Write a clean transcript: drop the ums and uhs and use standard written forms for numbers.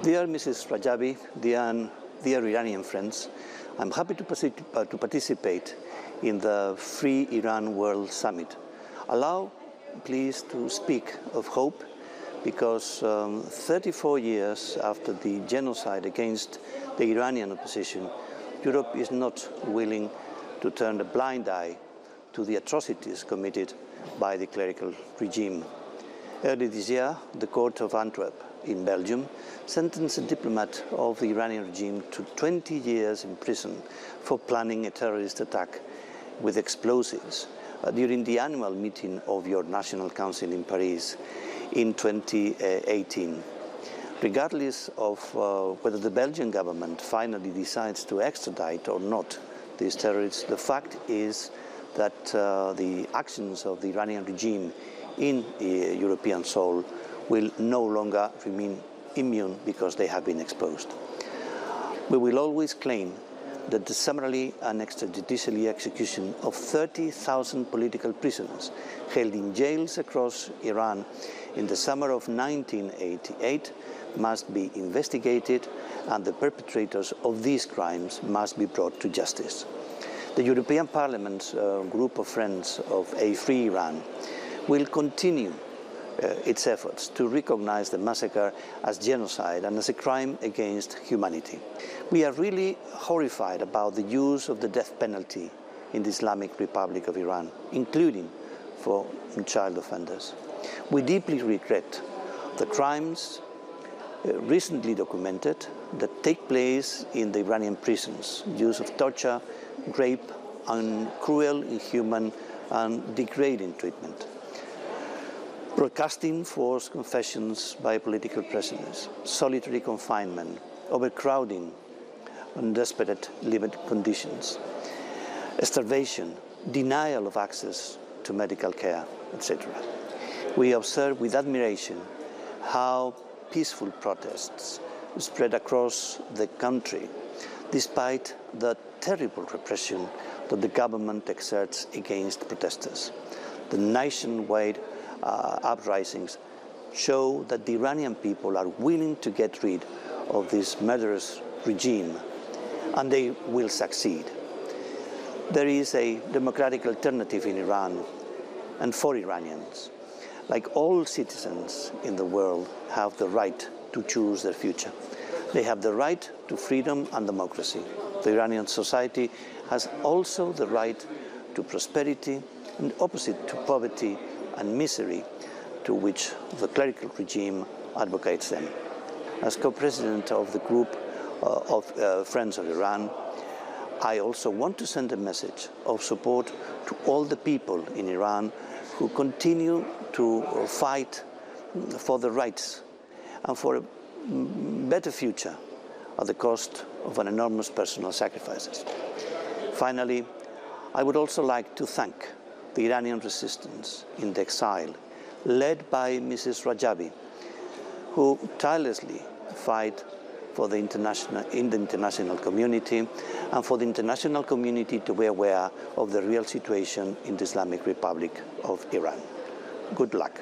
Dear Mrs. Rajavi, dear Iranian friends, I'm happy to participate in the Free Iran World Summit. Allow, please, to speak of hope, because 34 years after the genocide against the Iranian opposition, Europe is not willing to turn a blind eye to the atrocities committed by the clerical regime. Early this year, the court of Antwerp in Belgium sentenced a diplomat of the Iranian regime to 20 years in prison for planning a terrorist attack with explosives during the annual meeting of your National Council in Paris in 2018. Regardless of whether the Belgian government finally decides to extradite or not these terrorists, the fact is that the actions of the Iranian regime in European soil will no longer remain immune because they have been exposed. We will always claim that the summarily and extrajudicial execution of 30,000 political prisoners held in jails across Iran in the summer of 1988 must be investigated, and the perpetrators of these crimes must be brought to justice. The European Parliament's group of friends of a free Iran will continue its efforts to recognize the massacre as genocide and as a crime against humanity. We are really horrified about the use of the death penalty in the Islamic Republic of Iran, including for child offenders. We deeply regret the crimes recently documented that take place in the Iranian prisons, use of torture, rape, and cruel, inhuman, and degrading treatment. Broadcasting forced confessions by political prisoners, solitary confinement, overcrowding, and desperate living conditions, starvation, denial of access to medical care, etc. We observe with admiration how peaceful protests spread across the country, despite the terrible repression that the government exerts against protesters. The nationwide uprisings show that the Iranian people are willing to get rid of this murderous regime, and they will succeed. There is a democratic alternative in Iran and for Iranians. Like all citizens in the world have the right to choose their future. They have the right to freedom and democracy. The Iranian society has also the right to prosperity and opposite to poverty and misery to which the clerical regime advocates them. As co-president of the group of Friends of Iran, I also want to send a message of support to all the people in Iran who continue to fight for the rights and for a better future at the cost of an enormous personal sacrifices. Finally, I would also like to thank the Iranian resistance in the exile, led by Mrs. Rajavi, who tirelessly fight for the international community, and for the international community to be aware of the real situation in the Islamic Republic of Iran. Good luck.